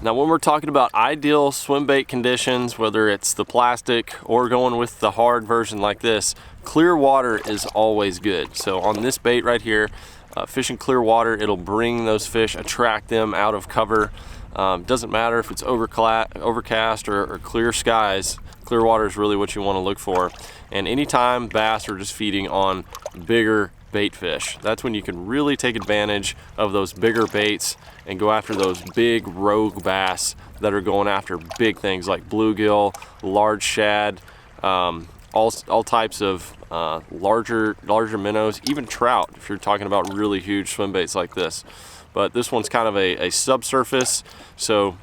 Now when we're talking about ideal swim bait conditions, whether it's the plastic or going with the hard version like this, clear water is always good. So on this bait right here, fishing clear water, it'll bring those fish, attract them out of cover. Doesn't matter if it's overcast or clear skies, clear water is really what you want to look for. And anytime bass are just feeding on bigger bait fish, that's when you can really take advantage of those bigger baits and go after those big rogue bass that are going after big things like bluegill, large shad, all types of larger minnows, even trout if you're talking about really huge swim baits like this. But this one's kind of a subsurface, so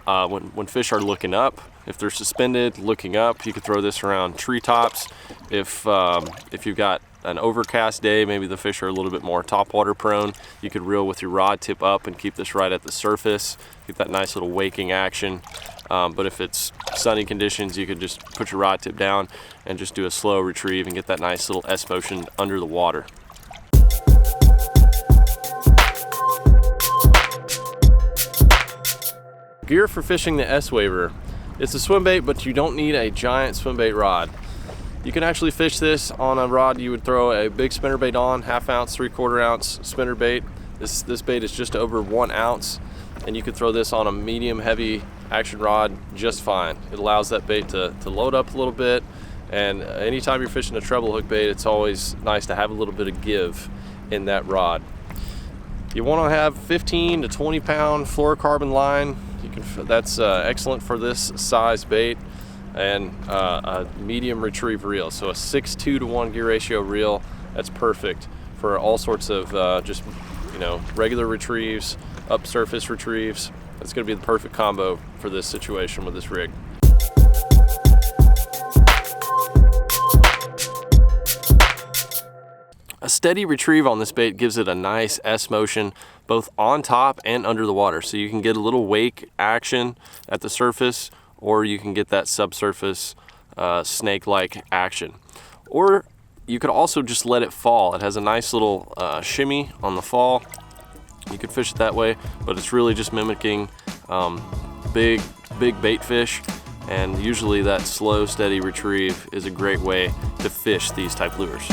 when fish are looking up, if they're suspended looking up, you could throw this around treetops. If you've got an overcast day, maybe the fish are a little bit more topwater prone, you could reel with your rod tip up and keep this right at the surface, get that nice little waking action. But if it's sunny conditions, you could just put your rod tip down and just do a slow retrieve and get that nice little S motion under the water. Gear for fishing the S-Waver. It's a swim bait, but you don't need a giant swim bait rod. You can actually fish this on a rod you would throw a big spinnerbait on, 1/2 ounce, 3/4 ounce spinnerbait. This bait is just over 1 ounce, and you could throw this on a medium heavy action rod just fine. It allows that bait to load up a little bit, and anytime you're fishing a treble hook bait, it's always nice to have a little bit of give in that rod. You want to have 15 to 20 pound fluorcarbon line. That's excellent for this size bait, and a medium retrieve reel, so a 6:2 to 1 gear ratio reel. That's perfect for all sorts of just regular retrieves, upsurface retrieves. That's going to be the perfect combo for this situation with this rig. A steady retrieve on this bait gives it a nice S motion both on top and under the water, so you can get a little wake action at the surface, or you can get that subsurface snake-like action. Or you could also just let it fall. It has a nice little shimmy on the fall. You could fish it that way, but it's really just mimicking big bait fish, and usually that slow, steady retrieve is a great way to fish these type lures.